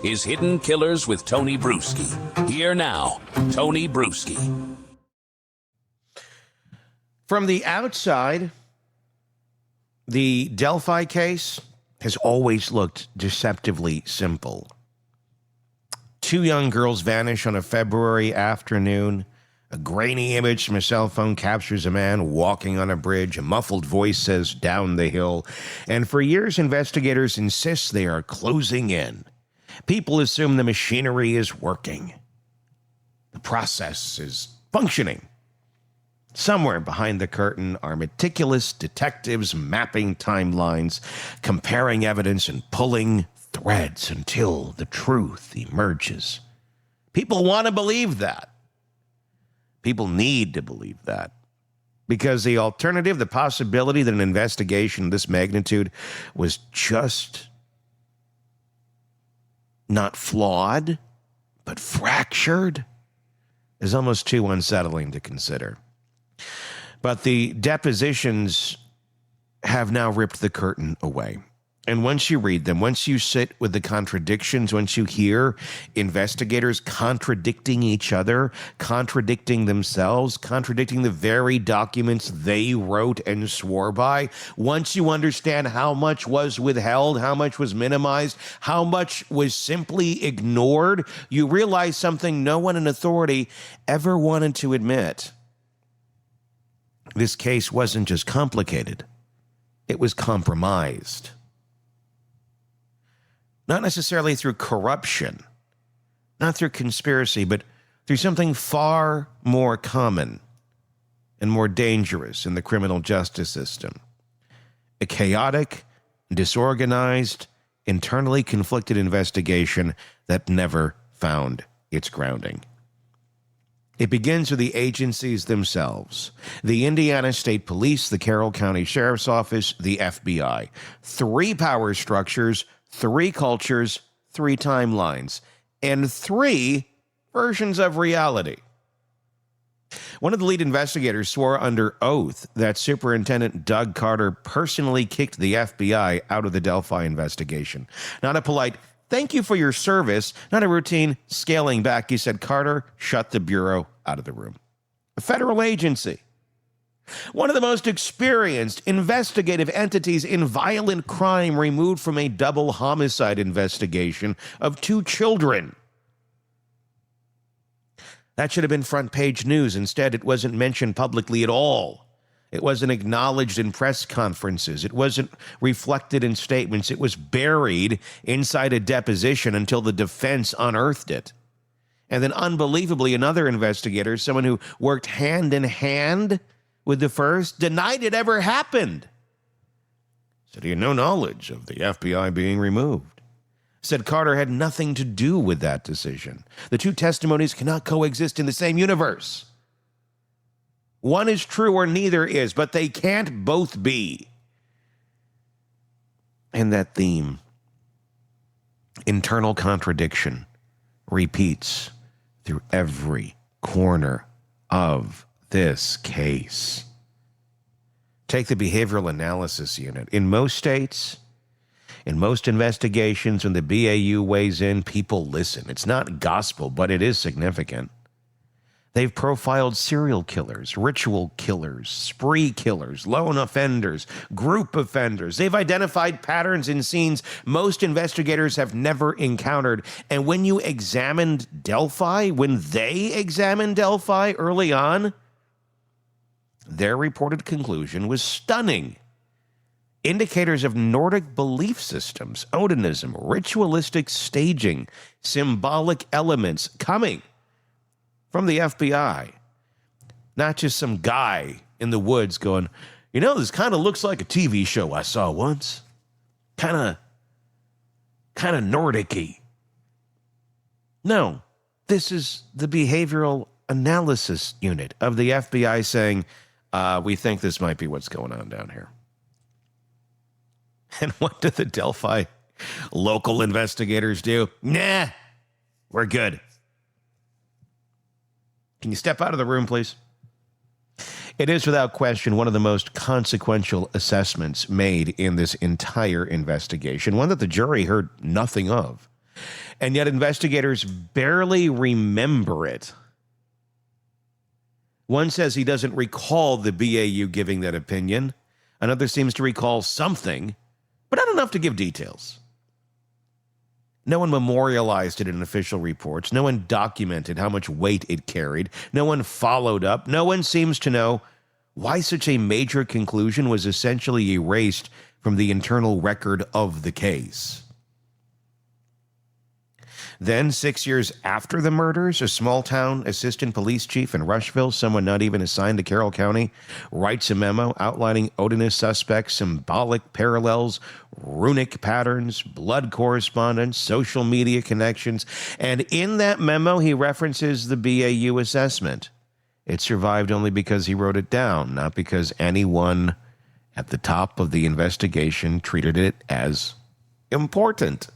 is Hidden Killers with Tony Bruschi. Here now, Tony Bruschi. From the outside, the Delphi case has always looked deceptively simple. Two young girls vanish on a February afternoon. A grainy image from a cell phone captures a man walking on a bridge. A muffled voice says, "Down the hill." And for years, investigators insist they are closing in. People assume the machinery is working. The process is functioning. Somewhere behind the curtain are meticulous detectives mapping timelines, comparing evidence, and pulling threads until the truth emerges. People want to believe that. People need to believe that. Because the alternative, the possibility that an investigation of this magnitude was just not flawed, but fractured, is almost too unsettling to consider. But the depositions have now ripped the curtain away. And once you read them, once you sit with the contradictions, once you hear investigators contradicting each other, contradicting themselves, contradicting the very documents they wrote and swore by, once you understand how much was withheld, how much was minimized, how much was simply ignored, you realize something no one in authority ever wanted to admit. This case wasn't just complicated, it was compromised. Not necessarily through corruption, not through conspiracy, but through something far more common and more dangerous in the criminal justice system. A chaotic, disorganized, internally conflicted investigation that never found its grounding. It begins with the agencies themselves. The Indiana State Police, the Carroll County Sheriff's Office, the FBI. 3 power structures, 3 cultures, 3 timelines, and 3 versions of reality. One of the lead investigators swore under oath that Superintendent Doug Carter personally kicked the FBI out of the Delphi investigation. Not a polite, "Thank you for your service," not a routine scaling back. He said Carter shut the Bureau out of the room. A federal agency. One of the most experienced investigative entities in violent crime removed from a double-homicide investigation of 2 children. That should have been front-page news. Instead, it wasn't mentioned publicly at all. It wasn't acknowledged in press conferences. It wasn't reflected in statements. It was buried inside a deposition until the defense unearthed it. And then, unbelievably, another investigator, someone who worked hand in hand with the first, denied it ever happened. Said he had no knowledge of the FBI being removed. Said Carter had nothing to do with that decision. The 2 testimonies cannot coexist in the same universe. One is true or neither is, but they can't both be. And that theme, internal contradiction, repeats through every corner of this case. Take the behavioral analysis unit. In most states, in most investigations, when the BAU weighs in, people listen. It's not gospel, but it is significant. They've profiled serial killers, ritual killers, spree killers, lone offenders, group offenders. They've identified patterns in scenes most investigators have never encountered. And when you examined Delphi, when they examined Delphi early on, their reported conclusion was stunning. Indicators of Nordic belief systems, Odinism, ritualistic staging, symbolic elements coming from the FBI. Not just some guy in the woods going, "You know, this kind of looks like a TV show I saw once. Kind of Nordic-y." No, this is the behavioral analysis unit of the FBI saying, we think this might be what's going on down here. And what do the Delphi local investigators do? Nah, we're good. Can you step out of the room, please? It is without question one of the most consequential assessments made in this entire investigation, one that the jury heard nothing of. and yet investigators barely remember it. One says he doesn't recall the BAU giving that opinion. Another seems to recall something, but not enough to give details. No one memorialized it in official reports. No one documented how much weight it carried. No one followed up. No one seems to know why such a major conclusion was essentially erased from the internal record of the case. Then, 6 years after the murders, a small-town assistant police chief in Rushville, someone not even assigned to Carroll County, writes a memo outlining Odinist suspects' symbolic parallels, runic patterns, blood correspondence, social media connections, and in that memo, he references the BAU assessment. It survived only because he wrote it down, not because anyone at the top of the investigation treated it as important.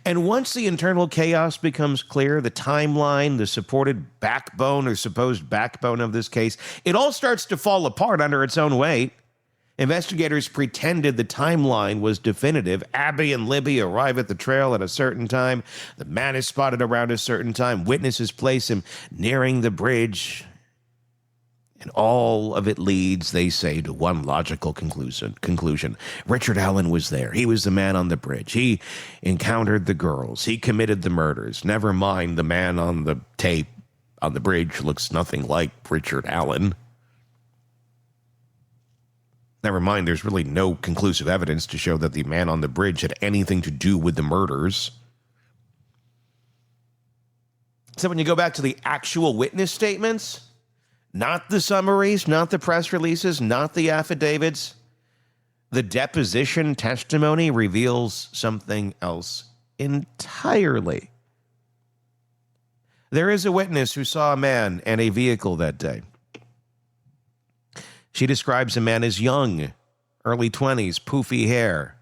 And once the internal chaos becomes clear, the timeline, the supported backbone or supposed backbone of this case, it all starts to fall apart under its own weight. Investigators pretended the timeline was definitive. Abby and Libby arrive at the trail at a certain time. The man is spotted around a certain time. Witnesses place him nearing the bridge. And all of it leads, they say, to one logical conclusion. Richard Allen was there. He was the man on the bridge. He encountered the girls. He committed the murders. Never mind, the man on the tape on the bridge looks nothing like Richard Allen. Never mind, there's really no conclusive evidence to show that the man on the bridge had anything to do with the murders. So when you go back to the actual witness statements, not the summaries, not the press releases, not the affidavits, the deposition testimony reveals something else entirely. There is a witness who saw a man and a vehicle that day. She describes a man as young, early 20s, poofy hair,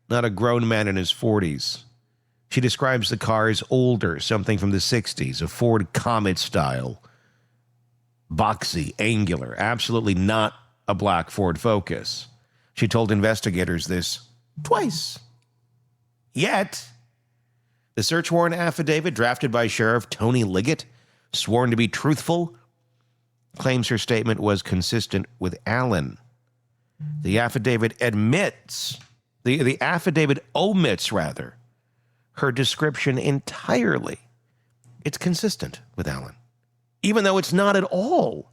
not a grown man in his 40s. She describes the car as older, something from the 60s, a Ford Comet style, boxy, angular, absolutely not a black Ford Focus. She told investigators this twice. Yet, the search warrant affidavit drafted by Sheriff Tony Liggett, sworn to be truthful, claims her statement was consistent with Allen. The affidavit omits, her description entirely. It's consistent with Allen, even though it's not at all.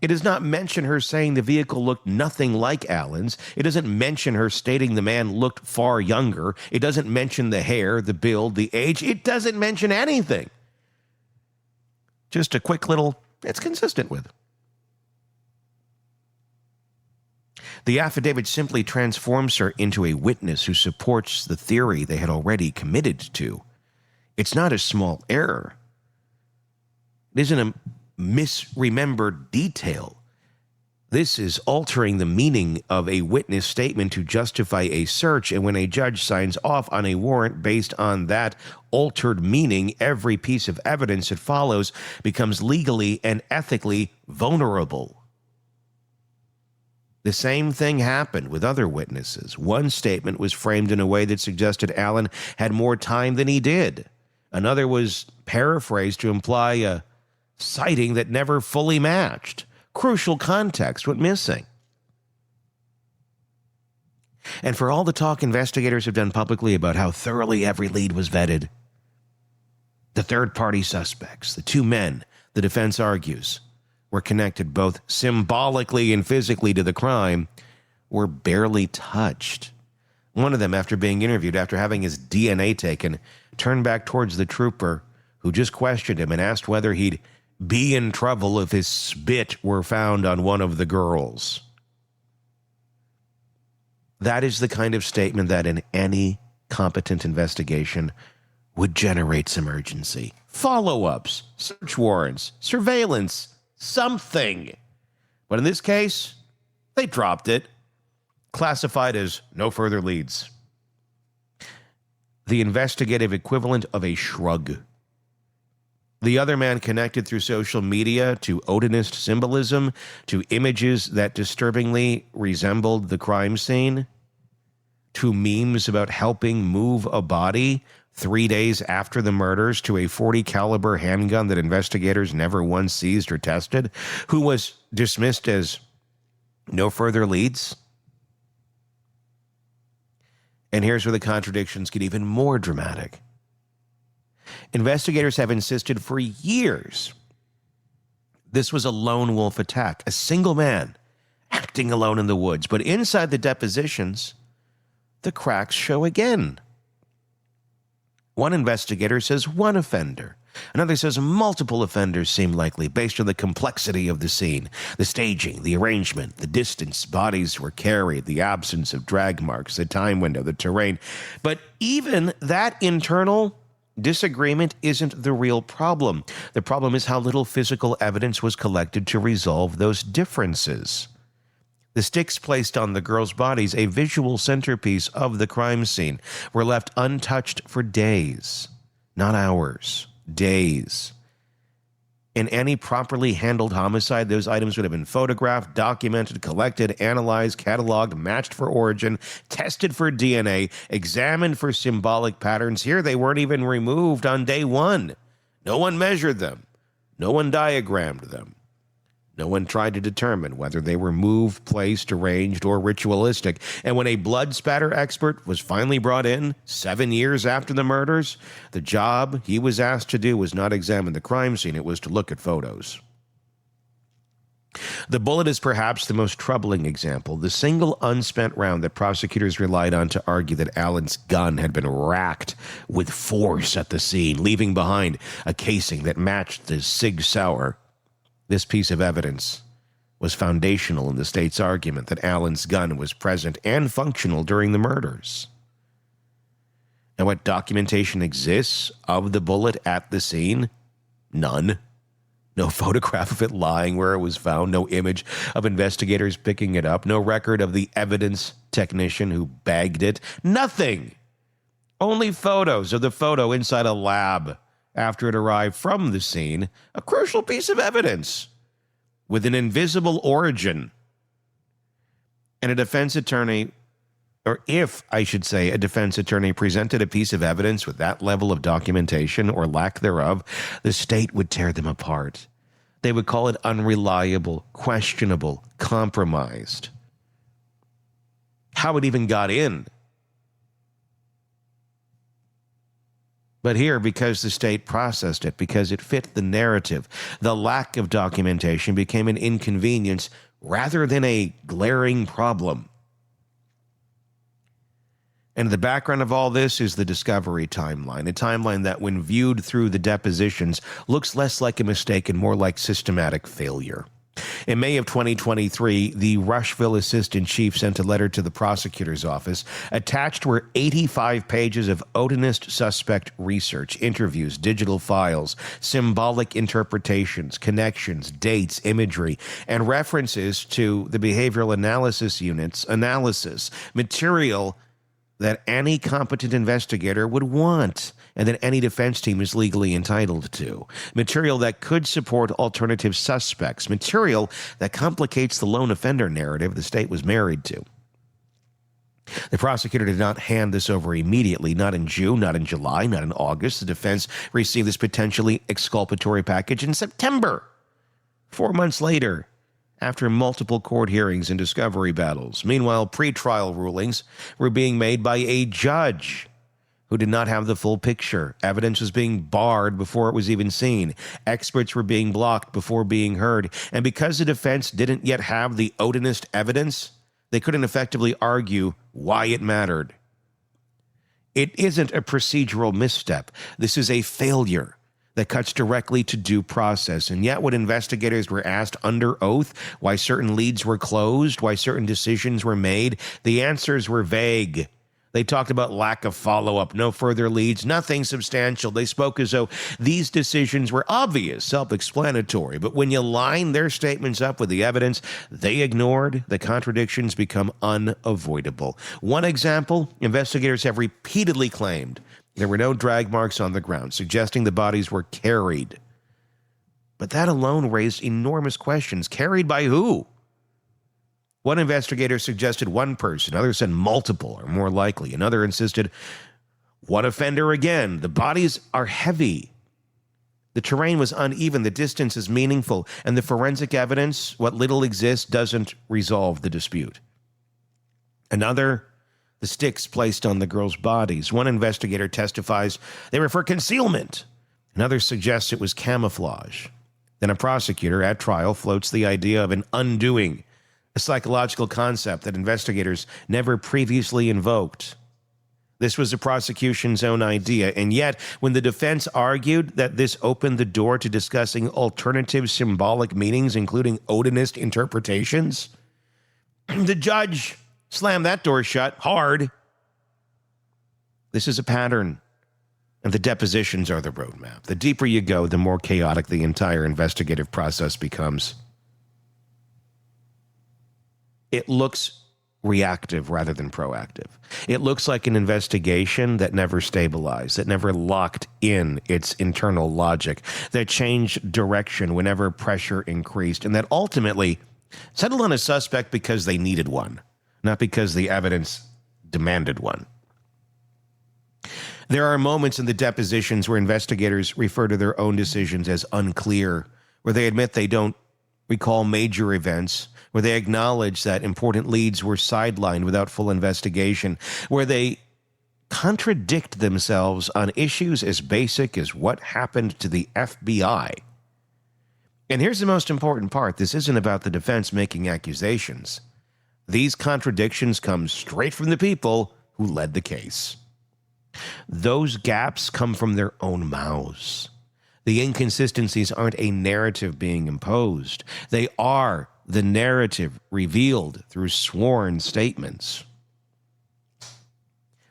It does not mention her saying the vehicle looked nothing like Allen's. It doesn't mention her stating the man looked far younger. It doesn't mention the hair, the build, the age. It doesn't mention anything. Just a quick little, it's consistent with. The affidavit simply transforms her into a witness who supports the theory they had already committed to. It's not a small error. It isn't a misremembered detail. This is altering the meaning of a witness statement to justify a search, and when a judge signs off on a warrant based on that altered meaning, every piece of evidence that follows becomes legally and ethically vulnerable. The same thing happened with other witnesses. One statement was framed in a way that suggested Allen had more time than he did. Another was paraphrased to imply a sighting that never fully matched. Crucial context went missing. And for all the talk investigators have done publicly about how thoroughly every lead was vetted, the third-party suspects, the two men, the defense argues, were connected both symbolically and physically to the crime, were barely touched. One of them, after being interviewed, after having his DNA taken, turned back towards the trooper who just questioned him and asked whether he'd be in trouble if his spit were found on one of the girls. That is the kind of statement that in any competent investigation would generate some urgency. Follow-ups, search warrants, surveillance, something. But in this case, they dropped it, classified as no further leads. The investigative equivalent of a shrug. The other man connected through social media to Odinist symbolism, to images that disturbingly resembled the crime scene. to memes about helping move a body 3 days after the murders to a .40 caliber handgun that investigators never once seized or tested, who was dismissed as no further leads. And here's where the contradictions get even more dramatic. Investigators have insisted for years this was a lone wolf attack, a single man acting alone in the woods. But inside the depositions, the cracks show again. One investigator says one offender. Another says multiple offenders seem likely based on the complexity of the scene, the staging, the arrangement, the distance bodies were carried, the absence of drag marks, the time window, the terrain. But even that internal disagreement isn't the real problem. The problem is how little physical evidence was collected to resolve those differences. The sticks placed on the girls' bodies, a visual centerpiece of the crime scene, were left untouched for days, not hours, days. In any properly handled homicide, those items would have been photographed, documented, collected, analyzed, cataloged, matched for origin, tested for DNA, examined for symbolic patterns. Here, they weren't even removed on day one. No one measured them. No one diagrammed them. No one tried to determine whether they were moved, placed, arranged, or ritualistic. And when a blood spatter expert was finally brought in 7 years after the murders, the job he was asked to do was not examine the crime scene, it was to look at photos. The bullet is perhaps the most troubling example, the single unspent round that prosecutors relied on to argue that Allen's gun had been racked with force at the scene, leaving behind a casing that matched the Sig Sauer. This piece of evidence was foundational in the state's argument that Allen's gun was present and functional during the murders. And what documentation exists of the bullet at the scene? None. No photograph of it lying where it was found, no image of investigators picking it up, no record of the evidence technician who bagged it, nothing. Only photos of the photo inside a lab after it arrived from the scene, a crucial piece of evidence with an invisible origin. And a defense attorney, or if I should say a defense attorney presented a piece of evidence with that level of documentation or lack thereof, the state would tear them apart. They would call it unreliable, questionable, compromised. How it even got in. But here, because the state processed it, because it fit the narrative, the lack of documentation became an inconvenience rather than a glaring problem. And the background of all this is the discovery timeline, a timeline that, when viewed through the depositions, looks less like a mistake and more like systematic failure. In May of 2023, the Rushville assistant chief sent a letter to the prosecutor's office. Attached were 85 pages of Odinist suspect research, interviews, digital files, symbolic interpretations, connections, dates, imagery, and references to the behavioral analysis unit's analysis, material that any competent investigator would want and that any defense team is legally entitled to. Material that could support alternative suspects. Material that complicates the lone offender narrative the state was married to. The prosecutor did not hand this over immediately, not in June, not in July, not in August. The defense received this potentially exculpatory package in September, 4 months later, after multiple court hearings and discovery battles. Meanwhile, pretrial rulings were being made by a judge who did not have the full picture. Evidence was being barred before it was even seen. Experts were being blocked before being heard. And because the defense didn't yet have the Odinist evidence, they couldn't effectively argue why it mattered. It isn't a procedural misstep. This is a failure that cuts directly to due process. And yet when investigators were asked under oath why certain leads were closed, why certain decisions were made, the answers were vague. They talked about lack of follow-up, no further leads, nothing substantial. They spoke as though these decisions were obvious, self-explanatory. But when you line their statements up with the evidence they ignored, the contradictions become unavoidable. One example, investigators have repeatedly claimed there were no drag marks on the ground, suggesting the bodies were carried. But that alone raised enormous questions. Carried by who? One investigator suggested one person, others said multiple or more likely. Another insisted one offender again. The bodies are heavy. The terrain was uneven, the distance is meaningful, and the forensic evidence, what little exists, doesn't resolve the dispute. Another, the sticks placed on the girls' bodies. One investigator testifies they were for concealment. Another suggests it was camouflage. Then a prosecutor at trial floats the idea of an undoing, a psychological concept that investigators never previously invoked. This was the prosecution's own idea, and yet, when the defense argued that this opened the door to discussing alternative symbolic meanings, including Odinist interpretations, the judge slammed that door shut hard. This is a pattern, and the depositions are the roadmap. The deeper you go, the more chaotic the entire investigative process becomes. It looks reactive rather than proactive. It looks like an investigation that never stabilized, that never locked in its internal logic, that changed direction whenever pressure increased, and that ultimately settled on a suspect because they needed one, not because the evidence demanded one. There are moments in the depositions where investigators refer to their own decisions as unclear, where they admit they don't recall major events, where they acknowledge that important leads were sidelined without full investigation, where they contradict themselves on issues as basic as what happened to the FBI. And here's the most important part. This isn't about the defense making accusations. These contradictions come straight from the people who led the case. Those gaps come from their own mouths. The inconsistencies aren't a narrative being imposed. They are the narrative revealed through sworn statements.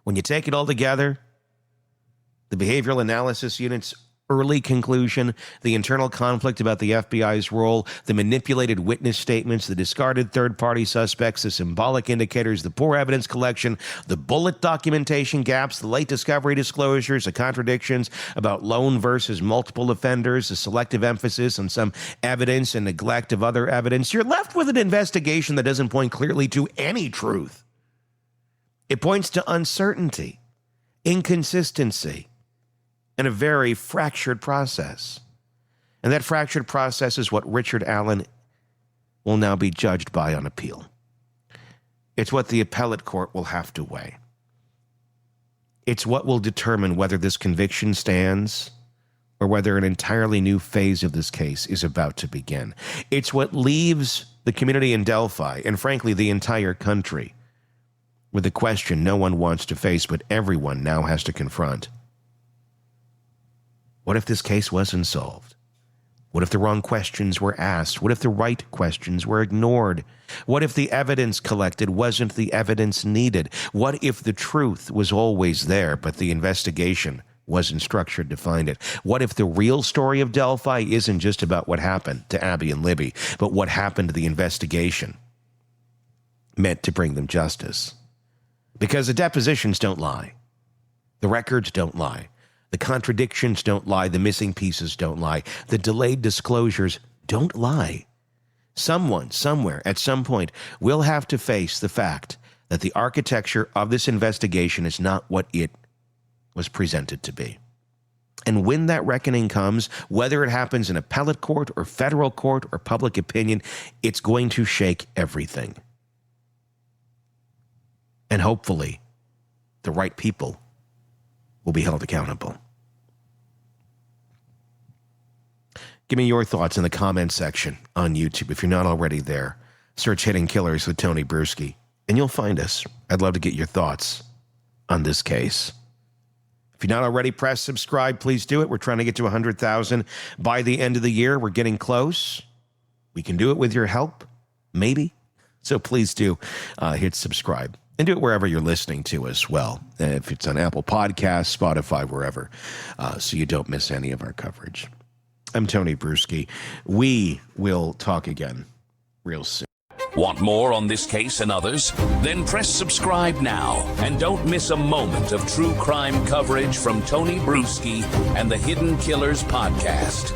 When you take it all together, the behavioral analysis unit's early conclusion, the internal conflict about the FBI's role, the manipulated witness statements, the discarded third-party suspects, the symbolic indicators, the poor evidence collection, the bullet documentation gaps, the late discovery disclosures, the contradictions about lone versus multiple offenders, the selective emphasis on some evidence and neglect of other evidence, you're left with an investigation that doesn't point clearly to any truth. It points to uncertainty, inconsistency, and a very fractured process. And that fractured process is what Richard Allen will now be judged by on appeal. It's what the appellate court will have to weigh. It's what will determine whether this conviction stands or whether an entirely new phase of this case is about to begin. It's what leaves the community in Delphi, and frankly the entire country, with a question no one wants to face but everyone now has to confront. What if this case wasn't solved? What if the wrong questions were asked? What if the right questions were ignored? What if the evidence collected wasn't the evidence needed? What if the truth was always there, but the investigation wasn't structured to find it? What if the real story of Delphi isn't just about what happened to Abby and Libby, but what happened to the investigation meant to bring them justice? Because the depositions don't lie. The records don't lie. The contradictions don't lie. The missing pieces don't lie. The delayed disclosures don't lie. Someone, somewhere, at some point, will have to face the fact that the architecture of this investigation is not what it was presented to be. And when that reckoning comes, whether it happens in appellate court or federal court or public opinion, it's going to shake everything. And hopefully, the right people will be held accountable. Give me your thoughts in the comments section on YouTube. If you're not already there, search Hidden Killers with Tony Bruschi, and you'll find us. I'd love to get your thoughts on this case. If you're not already, press subscribe. Please do it. We're trying to get to 100,000 by the end of the year. We're getting close. We can do it with your help, maybe. So please do hit subscribe. And do it wherever you're listening to as well. If it's on Apple Podcasts, Spotify, wherever, so you don't miss any of our coverage. I'm Tony Bruschi. We will talk again real soon. Want more on this case and others? Then press subscribe now and don't miss a moment of true crime coverage from Tony Bruschi and the Hidden Killers podcast.